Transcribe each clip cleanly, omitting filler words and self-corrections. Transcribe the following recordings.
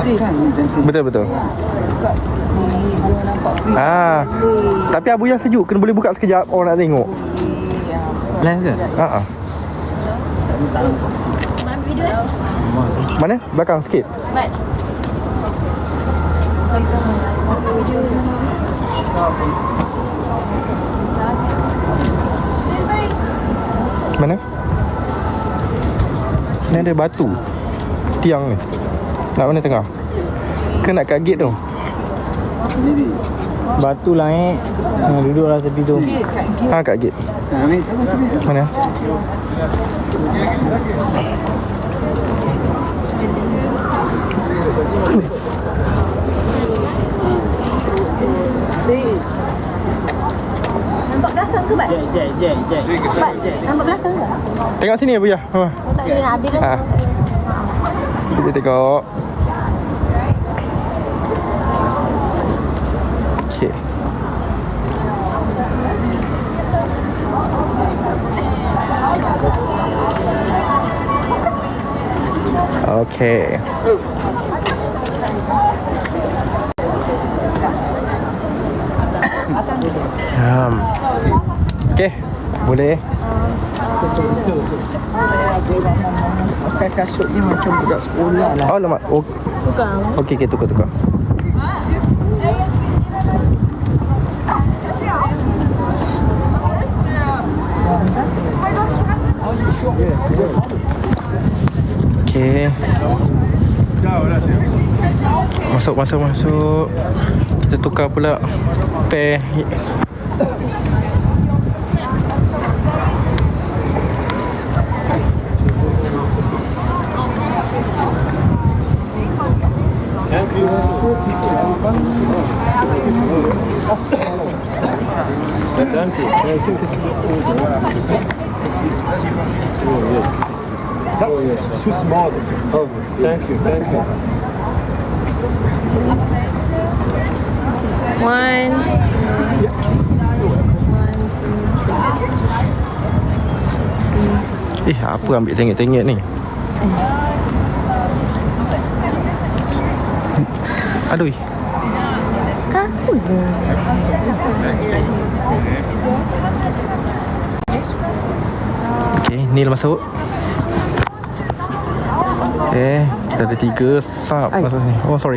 Betul. Tapi abu yang sejuk kena boleh buka sekejap orang nak tengok. Live ke? Mana? Belakang sikit. Mana? Ni ada batu tiang ni. Nak mana tengah? Ke nak kat gate tu? Batu langit. Duduklah tepi tu. Kat gate. Mana? Nampak belakang ke, Bat? Jek. Bat, nampak belakang ke? Tengok sini Abu ya. Tak boleh nak habis dah. Kita tengok. Okey. Okey. Okey, boleh. Pakai kasut ni macam budak sekolah lah. Oh, lama. Bukan. Okey, tukar. Okey. Masuk. Kita tukar pula pair. Too small. Oh, thank you. One, two. Apa ambil tengik-tengik ni? Aduh. Apa ni? Okey, Nil masuk. Okey, kita ada 3 sub masuk ni. Oh, sorry.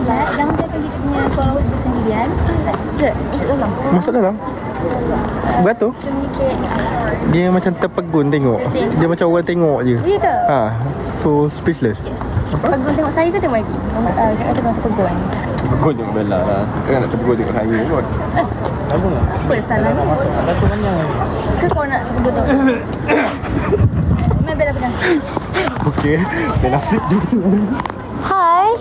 Jangan jaga kita punya followers bersendirian. Masuk dalam. Beratur. Communicate. Dia macam terpegun tengok. Dia macam orang tengok je. Ya ke? So speechless. Pegun tengok saya ke tengok Ivy? Jangan kata orang terpegun. Terpegun tengok Bella lah. Kan nak terpegun tengok saya kot. Apa salah ni? Ke kau nak terpegun tengok? Mai Bella pegang. Okey. Bella flip je. Hi.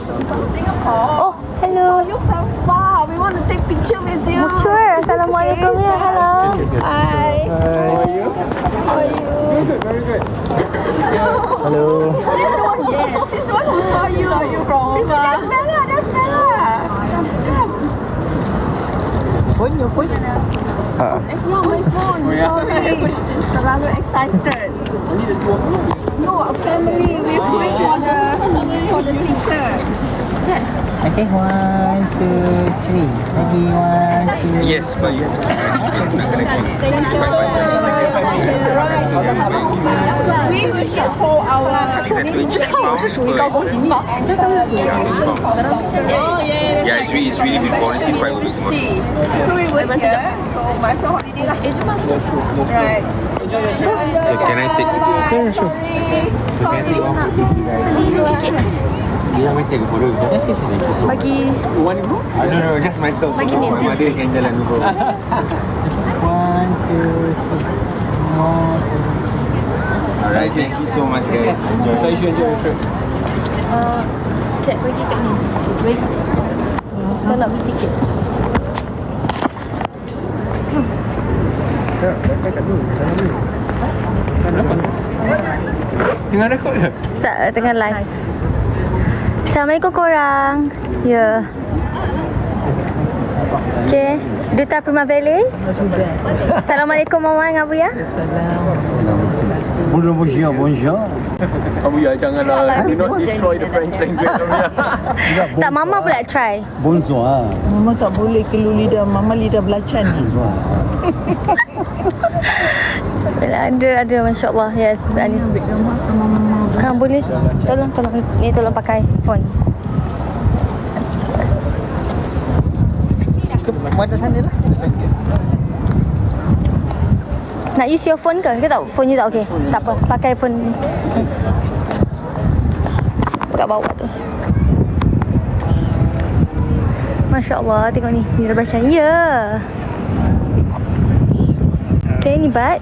Oh, hello. You from far. We want to take picture with you. Sure. Assalamualaikum ya. Hello. Hi. How are you? Very good. Hello. She's the one. Yes. She's the one who saw you. From far. That's Bella. Phone. Yeah, my phone. Sorry. Terlalu excited. No, our family. We're going for the picture. Okay, 1, 2, 3. Lagi 1, 2. Yes, but you have to We were here for our. 知道我是属于高公平吗？ Yeah, it's really big bonus. It's quite good. So we were here. So might as well holiday lah. Right. So can I take? Yeah, sure. Sorry. Yang I take a photo. Bagi I don't know, just myself. Bagi So ni. my mother can jalan dulu. 1, 2, 3 more. Alright, thank you so much guys. Enjoy. So you should enjoy your trip. Cek bagi kat ni. Bagi. Kau nak beli tiket. Tengah rekod ke? Tak, tengah live. Assalamualaikum korang. Ya. Okay. Duta Primavera. Assalamualaikum Mama dengan Abuya. Bonjour, bonjour. Abuya, janganlah. Do not destroy the French language, Abuya. Tak, Mama pula try. Bonsoir. Mama tak boleh keluar lidah. Mama lidah belacan. Ada Masya Allah. Yes. Ambil gambar sama Mama. Kau boleh? Tolong. Ni tolong pakai phone. Mana sana lah. Nak use your phone ke? Ke tak? Phone you tak okey? Tak apa. Pakai phone ni. Kat bawah tu. Masya Allah. Tengok ni. Ni dah baca. Ya. Okay, ni Bat.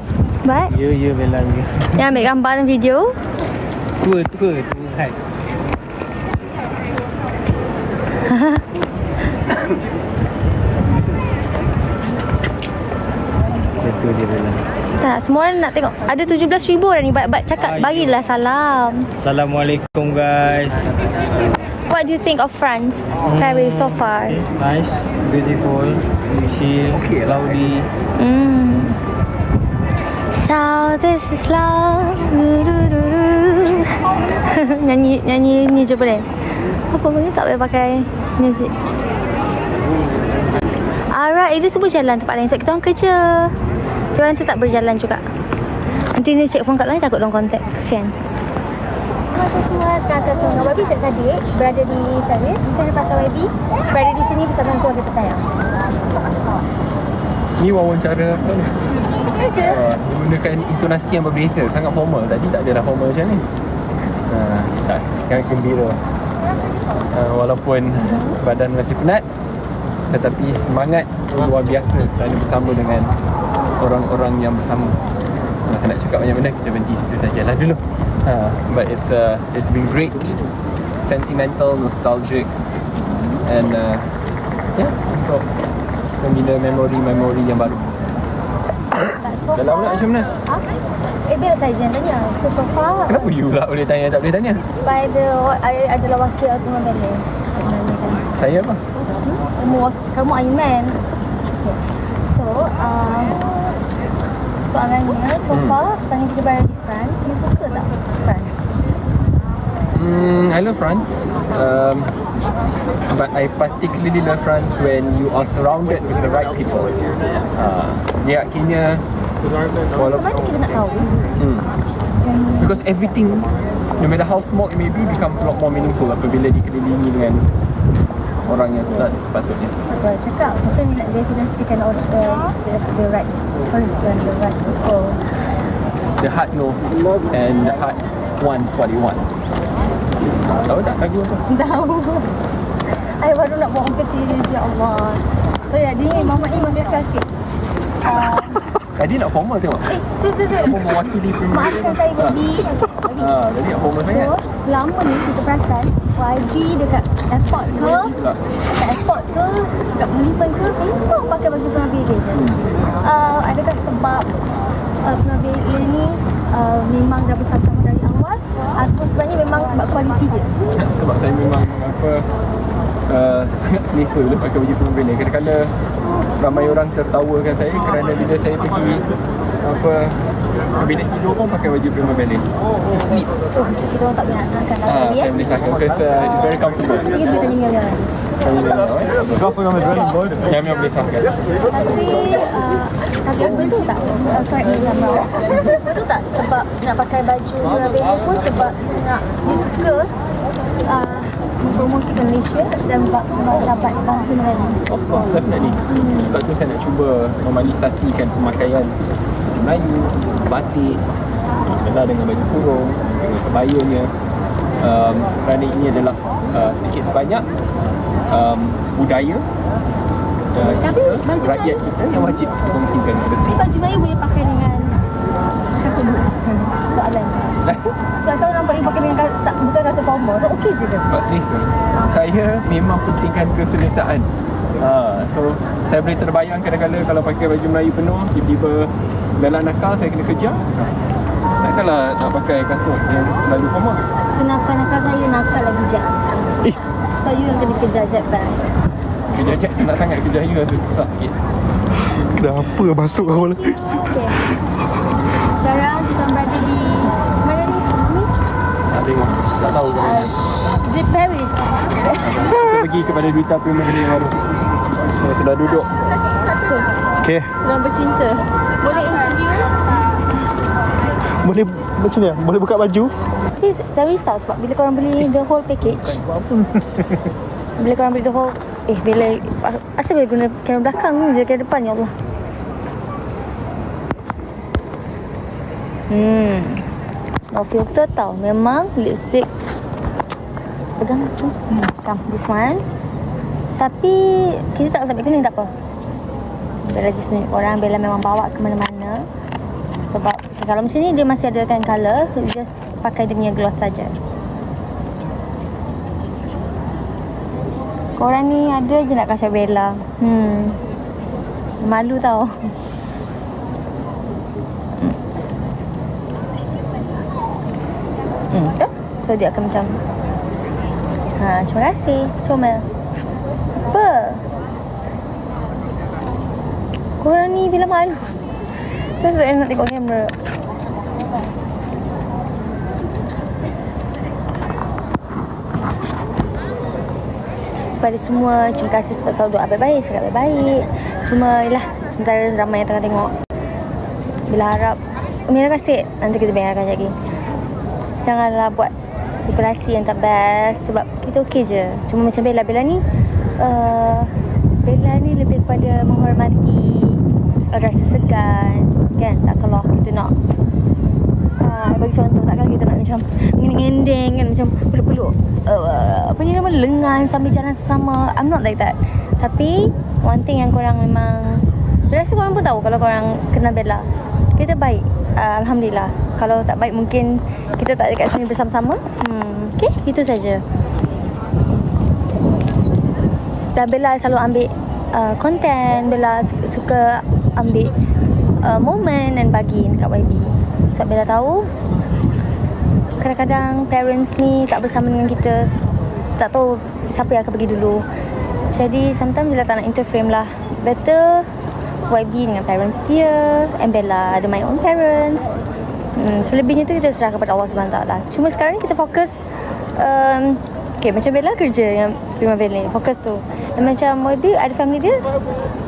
Ya, Bella juga. Yang ambil gambar dan video. Tua, hai. Itu dia Bella. Tak, semua orang nak tengok. Ada 17,000 dah ni. Bat cakap. Bagilah salam. Assalamualaikum guys. What do you think of France? Paris so far? Nice, beautiful, chill, cloudy. So this is love. nyanyi ni je boleh. Apa ni tak boleh pakai music. Alright, itu semua jalan tempat lain sebab kita orang kerja. Diorang tu tak berjalan juga. Nanti ni cek phone kat lain takut dorang contact. Kesian. Masa semua sekarang saya bersama dengan Wabi Syed Saddiq, berada di Paris, Channel Pasar Wabi, berada di sini bersama dengan keluarga tersayang. Ni wawancara apa ni? Saja. Menggunakan intonasi yang berbeza, sangat formal. Tadi tak adalah formal macam ni. Tak, sangat gembira. Walaupun badan masih penat, tetapi semangat luar biasa kerana bersama dengan orang-orang yang bersama. Nak cakap banyak benda, kita berhenti situ sajalah dulu. But it's been great, sentimental, nostalgic, and untuk membina memori yang baru. Dah lama nak macam mana? Biar saja yang tanya. So far, Kenapa you pula boleh tanya, tak boleh tanya? Spider adalah wakil Ultimate Ballet. Saya apa? Kamu Iron Man. Okay. So, soalannya, so far, sepanjang kita berada di France, you suka tak France? I love France, but I particularly love France when you are surrounded with the right people. Dia akhirnya Macam mana kita nak tahu? because everything, no matter how small it may be, becomes a lot more meaningful apabila dikelilingi dengan orang yang sepatutnya. Betul cakap. Macam ni nak definisikan the right person, the right people. The heart knows and the heart wants what it wants. Tahu tak lagu apa? Tahu. I baru nak buat muka serius, ya Allah. So ya, dia ni Mamat ni makin kelas sikit. Tadi nak formal tengok. So. Apa mewakili Premier Maafkan saya Baby. Tadi nak formal sangat. So, selama ni kita perasan YB dekat airport ke, dekat pengiriman ke, memang pakai baju Primavera je. Adakah sebab Primavera ni memang dah bersama-sama dari awal, atau sebenarnya memang sebab kualiti dia? Sebab saya memang sangat selesa bila pakai baju Primavera. Kadang-kadang ramai orang tertawakan saya kerana bila saya pergi kabinet tidur pun pakai baju Primavera. Sleep. Kita orang tak boleh nak sangkan lagi ya. Saya boleh sangkan because it's very comfortable. Kita tanya Mia lagi. Yang boleh sangkan. Tapi betul tak? Correct me if I'm wrong. Betul tak sebab nak pakai baju Primavera pun sebab dia suka mempromosikan Malaysia dan martabat bangsa Melayu. Of course, definitely. Sebab tu saya nak cuba normalisasikan pemakaian baju Melayu, batik, kenal dengan baju kurung, dengan kebayanya. Kerana ini adalah sedikit sebanyak budaya Tapi kita, baju rakyat Melayu- kita yang wajib dikongsikan kepada Tapi semua. baju Melayu boleh pakai dengan kasut dulu. Soalan. Sebab saya nampak you pakai dengan bukan kasut formal. So okey je ke? Sebab selesa. Saya memang pentingkan keselesaan. So saya boleh terbayang kadang-kadang kalau pakai baju Melayu penuh, tiba-tiba Bella nakal, saya kena kejar. Takkanlah nak pakai kasut yang terlalu formal. Senakal-nakal saya nakal lagi jap. Saya yang kena kejar jap back. Kejar-kejar senang sangat, kejar you rasa susah sikit. Kenapa masuk awal? Okay. Sekarang kita berada di mana ni? Ni? Tak tengok, tak tahu ke mana. Di Paris. Kita pergi kepada Duta Premier League baru. Saya sudah duduk. Okay. Sedang bercinta. Boleh interview? Boleh macam ni? Boleh buka baju? Tapi dah risau sebab bila korang beli the whole package. Bila korang beli the whole bila asal boleh guna kamera belakang ni je, kamera depan, ya Allah. No filter tau. Memang lipstick pegang tu. Come, this one. Tapi kita tak sampai kena, tak apa. Bella just tunjuk orang, Bella memang bawa ke mana-mana. Sebab kalau macam ni dia masih ada kan colour, just pakai dia punya gloss saja. Korang ni ada je nak kacau Bella. Malu tau. So dia akan macam terima kasih, comel. Apa? Korang ni bila malu. Terus saya nak tengok kamera. Kepada semua, terima kasih sebab selalu doa baik-baik, cakap baik-baik. Cuma yelah, sementara ramai yang tengah tengok. Bila harap Mira kasih, nanti kita bayarkan lagi. Janganlah buat spekulasi yang tak best. Sebab kita okey je. Cuma macam Bella ni Bella ni lebih kepada menghormati rasa segan, kan? Tak kalau kita nak bagi contoh, takkan kita nak macam ngendeng kan, macam peluk-peluk apa ni nama, lengan sambil jalan sesama. I'm not like that. Tapi one thing yang korang memang, rasa korang pun tahu kalau korang kenal Bella, kita baik. Alhamdulillah. Kalau tak baik mungkin kita tak dekat sini bersama-sama. Okay, itu saja. Dan Bella selalu ambil konten. Bella suka ambil moment dan bagi dekat YB. Sebab Bella tahu kadang-kadang parents ni tak bersama dengan kita, tak tahu siapa yang akan pergi dulu. Jadi sometimes Bella tak nak interfere lah. Better YB dengan parents dia, and Bella ada my own parents. Selebihnya tu kita serahkan kepada Allah SWT. Cuma sekarang ni kita fokus okay, macam Bella kerja yang Primavera ni, fokus tu. Dan macam YB ada family dia,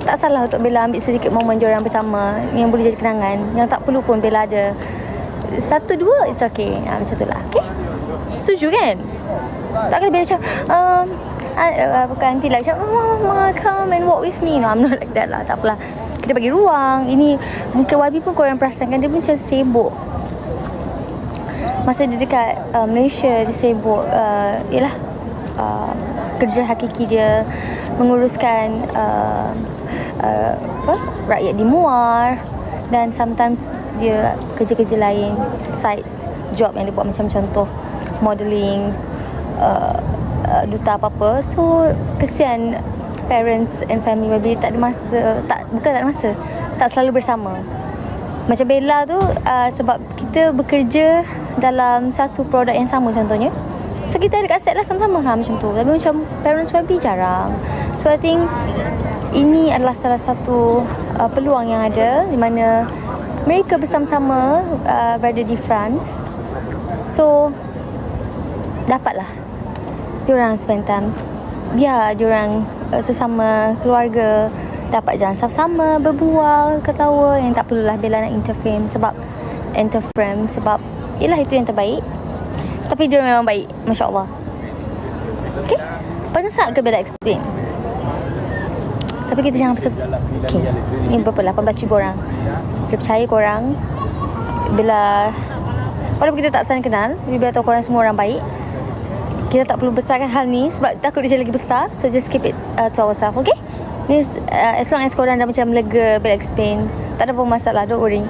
tak salah untuk Bella ambil sedikit momen diorang bersama yang boleh jadi kenangan, yang tak perlu pun Bella ada 1-2, it's okay. Macam tu lah. Okay, setuju kan? Tak kena Bella macam bukan nanti lah macam Mama come and walk with me. No, I'm not like that lah. Tak apalah, kita bagi ruang. Ini mungkin YB pun korang perasankan dia pun macam sibuk. Masa dia dekat Malaysia, dia sibuk ialah kerja hakiki dia, menguruskan rakyat di Muar. Dan sometimes dia kerja-kerja lain, side job yang dia buat, macam contoh modelling, duta apa-apa. So kesian parents and family YB tak ada masa, bukan tak ada masa, tak selalu bersama. Macam Bella tu sebab kita bekerja dalam satu produk yang sama contohnya, so kita ada kat set lah sama-sama macam tu. Tapi macam parents YB jarang. So I think ini adalah salah satu peluang yang ada, di mana mereka bersama-sama berada di France. So dapatlah diorang spend time, biar diorang sesama keluarga dapat jalan sama-sama, berbual, ketawa, yang tak perlulah Bella nak interfere sebab ialah itu yang terbaik. Tapi dia memang baik, Masya Allah. Okay, banyak sangat ke Bella explain. Tapi kita jangan okay, ni berapa, 18,000 orang. Kita percaya korang, Bella, walaupun kita tak saling kenal, tapi Bella tahu korang semua orang baik. Kita tak perlu besarkan hal ni sebab takut dia lagi besar. So just keep it to ourselves, okay? Ni as long as korang dah macam lega bila explain, tak ada pun masalah, don't worry.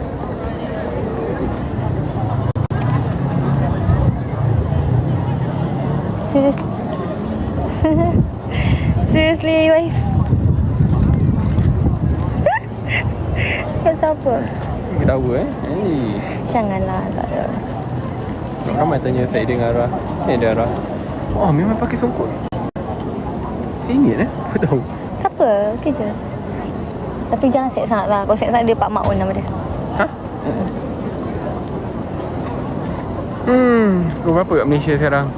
Seriously. Seriously, wife. Cakap siapa? Ketawa Janganlah, tak ada. Ramai tanya saya dengan Arah. Ni ada Arah. Oh, memang pakai songkok. Singit Apa tahu. Tak apa, okey je. Tapi jangan siap sangat lah. Kalau siap sangat dia Pak Maun nama dia. Kau berapa kat Malaysia sekarang?